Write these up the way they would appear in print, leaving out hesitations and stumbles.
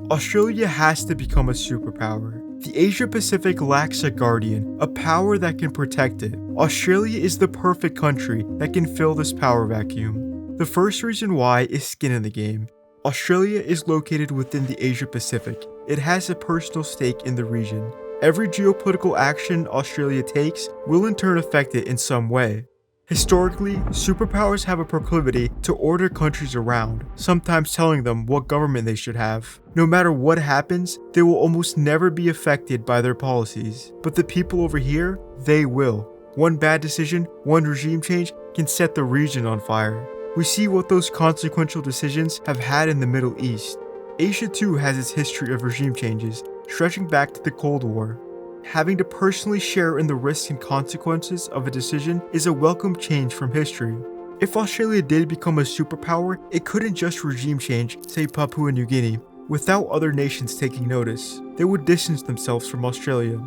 Australia has to become a superpower. The Asia-Pacific lacks a guardian, a power that can protect it. Australia is the perfect country that can fill this power vacuum. The first reason why is skin in the game. Australia is located within the Asia-Pacific. It has a personal stake in the region. Every geopolitical action Australia takes will in turn affect it in some way. Historically, superpowers have a proclivity to order countries around, sometimes telling them what government they should have. No matter what happens, they will almost never be affected by their policies. But the people over here, they will. One bad decision, one regime change can set the region on fire. We see what those consequential decisions have had in the Middle East. Asia too has its history of regime changes, stretching back to the Cold War. Having to personally share in the risks and consequences of a decision is a welcome change from history. If Australia did become a superpower, it couldn't just regime change, say Papua New Guinea, without other nations taking notice. They would distance themselves from Australia.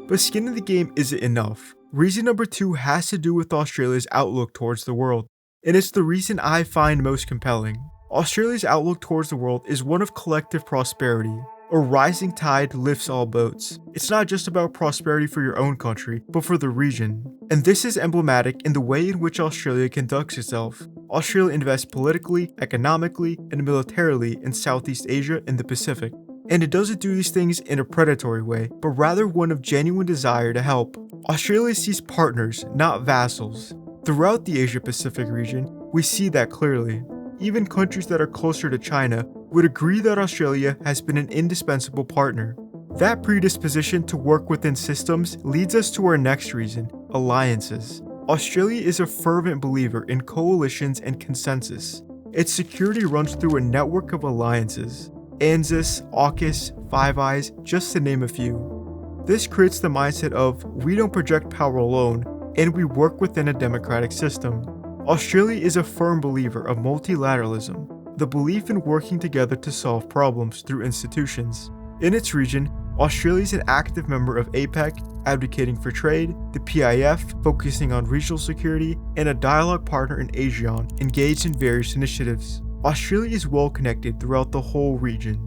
But skin in the game isn't enough. Reason number 2 has to do with Australia's outlook towards the world, and it's the reason I find most compelling. Australia's outlook towards the world is one of collective prosperity. A rising tide lifts all boats. It's not just about prosperity for your own country, but for the region. And this is emblematic in the way in which Australia conducts itself. Australia invests politically, economically, and militarily in Southeast Asia and the Pacific. And it doesn't do these things in a predatory way, but rather one of genuine desire to help. Australia sees partners, not vassals. Throughout the Asia-Pacific region, we see that clearly. Even countries that are closer to China would agree that Australia has been an indispensable partner. That predisposition to work within systems leads us to our next reason, alliances. Australia is a fervent believer in coalitions and consensus. Its security runs through a network of alliances. ANZUS, AUKUS, Five Eyes, just to name a few. This creates the mindset of, we don't project power alone, and we work within a democratic system. Australia is a firm believer of multilateralism, the belief in working together to solve problems through institutions. In its region, Australia is an active member of APEC, advocating for trade, the PIF, focusing on regional security, and a dialogue partner in ASEAN, engaged in various initiatives. Australia is well connected throughout the whole region.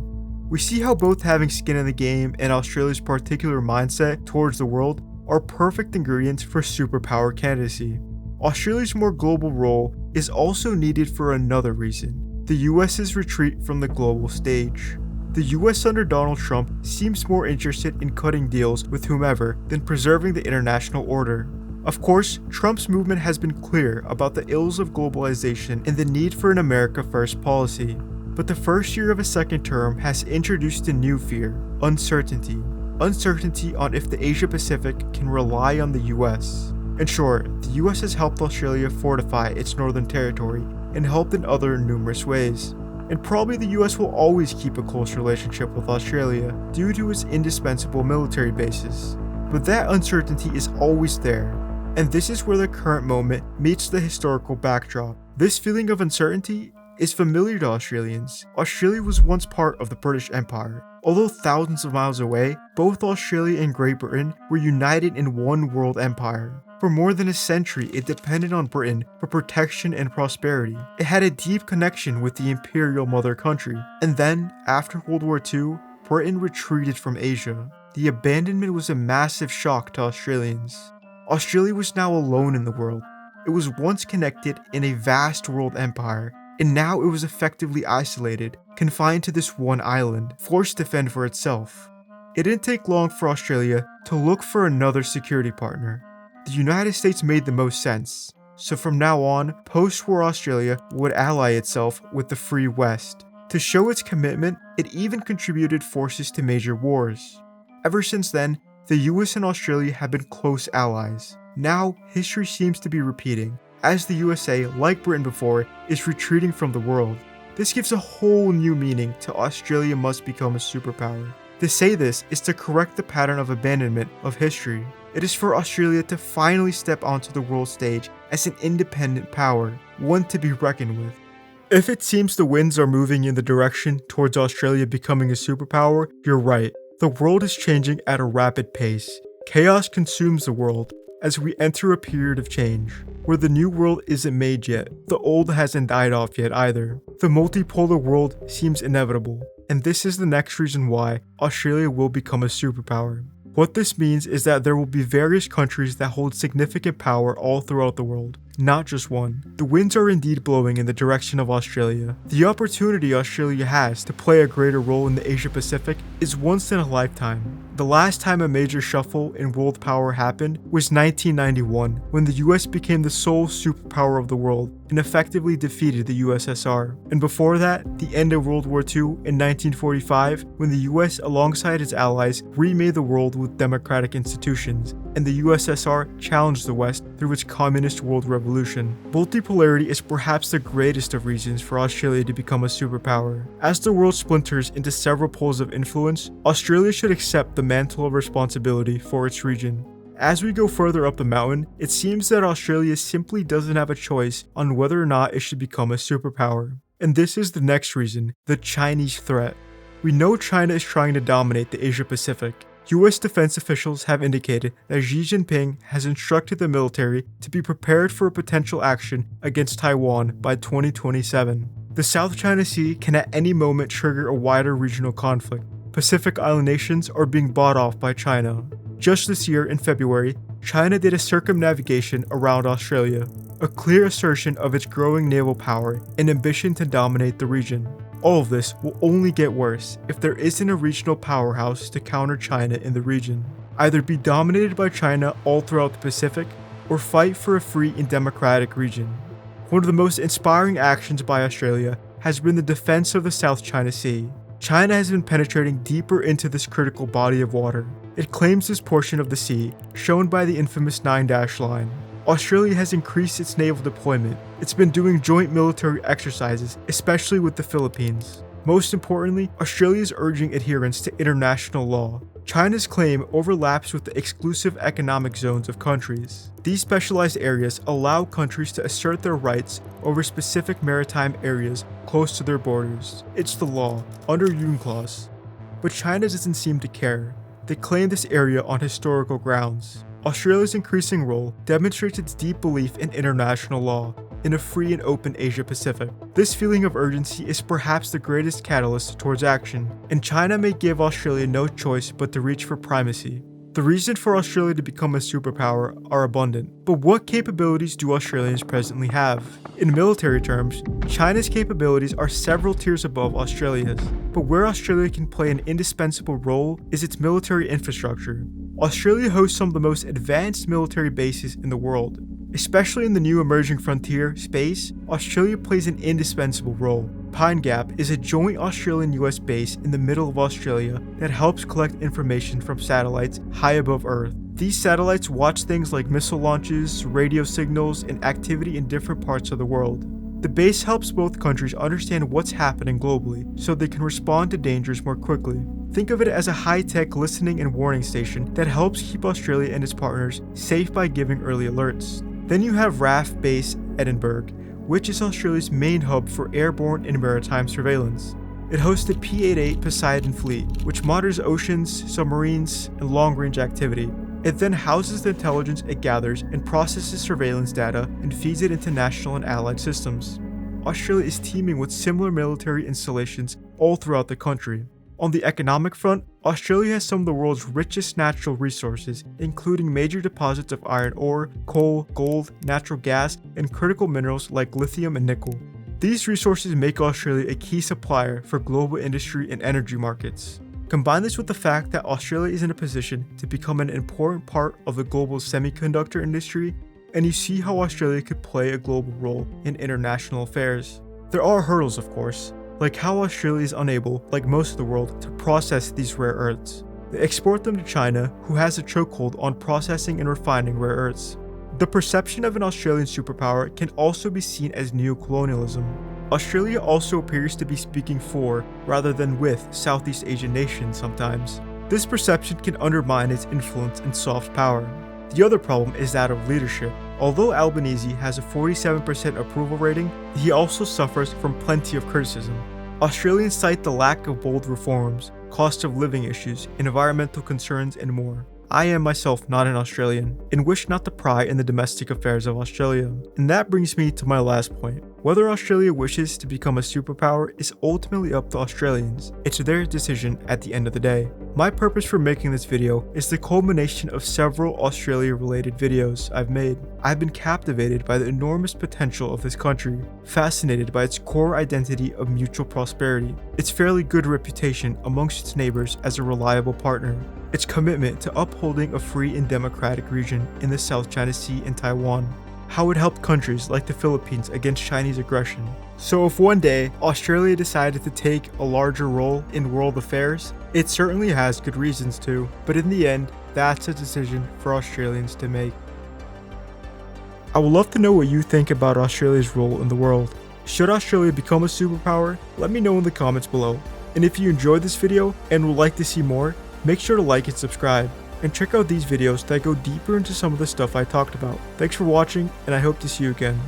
We see how both having skin in the game and Australia's particular mindset towards the world are perfect ingredients for superpower candidacy. Australia's more global role is also needed for another reason: the US's retreat from the global stage. The US under Donald Trump seems more interested in cutting deals with whomever than preserving the international order. Of course, Trump's movement has been clear about the ills of globalization and the need for an America First policy. But the first year of a second term has introduced a new fear: uncertainty. Uncertainty on if the Asia-Pacific can rely on the US. And sure, the US has helped Australia fortify its northern territory and helped in other numerous ways. And probably the US will always keep a close relationship with Australia due to its indispensable military bases. But that uncertainty is always there. And this is where the current moment meets the historical backdrop. This feeling of uncertainty is familiar to Australians. Australia was once part of the British Empire. Although thousands of miles away, both Australia and Great Britain were united in one world empire. For more than a century, it depended on Britain for protection and prosperity. It had a deep connection with the imperial mother country. And then, after World War II, Britain retreated from Asia. The abandonment was a massive shock to Australians. Australia was now alone in the world. It was once connected in a vast world empire, and now it was effectively isolated, confined to this one island, forced to fend for itself. It didn't take long for Australia to look for another security partner. The United States made the most sense. So from now on, post-war Australia would ally itself with the Free West. To show its commitment, it even contributed forces to major wars. Ever since then, the US and Australia have been close allies. Now, history seems to be repeating, as the USA, like Britain before, is retreating from the world. This gives a whole new meaning to Australia must become a superpower. To say this is to correct the pattern of abandonment of history. It is for Australia to finally step onto the world stage as an independent power, one to be reckoned with. If it seems the winds are moving in the direction towards Australia becoming a superpower, you're right. The world is changing at a rapid pace. Chaos consumes the world as we enter a period of change, where the new world isn't made yet. The old hasn't died off yet either. The multipolar world seems inevitable. And this is the next reason why Australia will become a superpower. What this means is that there will be various countries that hold significant power all throughout the world, not just one. The winds are indeed blowing in the direction of Australia. The opportunity Australia has to play a greater role in the Asia-Pacific is once in a lifetime. The last time a major shuffle in world power happened was 1991, when the US became the sole superpower of the world and effectively defeated the USSR. And before that, the end of World War II in 1945, when the US alongside its allies remade the world with democratic institutions, and the USSR challenged the West through its communist world revolution. Multipolarity is perhaps the greatest of reasons for Australia to become a superpower. As the world splinters into several poles of influence, Australia should accept the mantle of responsibility for its region. As we go further up the mountain, it seems that Australia simply doesn't have a choice on whether or not it should become a superpower. And this is the next reason, the Chinese threat. We know China is trying to dominate the Asia-Pacific. US defense officials have indicated that Xi Jinping has instructed the military to be prepared for a potential action against Taiwan by 2027. The South China Sea can at any moment trigger a wider regional conflict. Pacific Island nations are being bought off by China. Just this year in February, China did a circumnavigation around Australia, a clear assertion of its growing naval power and ambition to dominate the region. All of this will only get worse if there isn't a regional powerhouse to counter China in the region. Either be dominated by China all throughout the Pacific, or fight for a free and democratic region. One of the most inspiring actions by Australia has been the defense of the South China Sea. China has been penetrating deeper into this critical body of water. It claims this portion of the sea, shown by the infamous 9-dash line. Australia has increased its naval deployment. It's been doing joint military exercises, especially with the Philippines. Most importantly, Australia is urging adherence to international law. China's claim overlaps with the exclusive economic zones of countries. These specialized areas allow countries to assert their rights over specific maritime areas close to their borders. It's the law, under UNCLOS. But China doesn't seem to care. They claim this area on historical grounds. Australia's increasing role demonstrates its deep belief in international law, in a free and open Asia-Pacific. This feeling of urgency is perhaps the greatest catalyst towards action, and China may give Australia no choice but to reach for primacy. The reasons for Australia to become a superpower are abundant, but what capabilities do Australians presently have? In military terms, China's capabilities are several tiers above Australia's, but where Australia can play an indispensable role is its military infrastructure. Australia hosts some of the most advanced military bases in the world. Especially in the new emerging frontier, space, Australia plays an indispensable role. Pine Gap is a joint Australian-US base in the middle of Australia that helps collect information from satellites high above Earth. These satellites watch things like missile launches, radio signals, and activity in different parts of the world. The base helps both countries understand what's happening globally, so they can respond to dangers more quickly. Think of it as a high-tech listening and warning station that helps keep Australia and its partners safe by giving early alerts. Then you have RAF Base Edinburgh, which is Australia's main hub for airborne and maritime surveillance. It hosts the P-88 Poseidon fleet, which monitors oceans, submarines, and long-range activity. It then houses the intelligence it gathers and processes surveillance data and feeds it into national and allied systems. Australia is teeming with similar military installations all throughout the country. On the economic front, Australia has some of the world's richest natural resources, including major deposits of iron ore, coal, gold, natural gas, and critical minerals like lithium and nickel. These resources make Australia a key supplier for global industry and energy markets. Combine this with the fact that Australia is in a position to become an important part of the global semiconductor industry, and you see how Australia could play a global role in international affairs. There are hurdles, of course, like how Australia is unable, like most of the world, to process these rare earths. They export them to China, who has a chokehold on processing and refining rare earths. The perception of an Australian superpower can also be seen as neocolonialism. Australia also appears to be speaking for, rather than with, Southeast Asian nations sometimes. This perception can undermine its influence and soft power. The other problem is that of leadership. Although Albanese has a 47% approval rating, he also suffers from plenty of criticism. Australians cite the lack of bold reforms, cost of living issues, environmental concerns, and more. I am myself not an Australian, and wish not to pry in the domestic affairs of Australia. And that brings me to my last point. Whether Australia wishes to become a superpower is ultimately up to Australians. It's their decision at the end of the day. My purpose for making this video is the culmination of several Australia-related videos I've made. I've been captivated by the enormous potential of this country, fascinated by its core identity of mutual prosperity, its fairly good reputation amongst its neighbors as a reliable partner, its commitment to upholding a free and democratic region in the South China Sea and Taiwan, how it helped countries like the Philippines against Chinese aggression. So if one day Australia decided to take a larger role in world affairs, it certainly has good reasons to, but in the end, that's a decision for Australians to make. I would love to know what you think about Australia's role in the world. Should Australia become a superpower? Let me know in the comments below. And if you enjoyed this video and would like to see more, make sure to like and subscribe. And check out these videos that go deeper into some of the stuff I talked about. Thanks for watching, and I hope to see you again.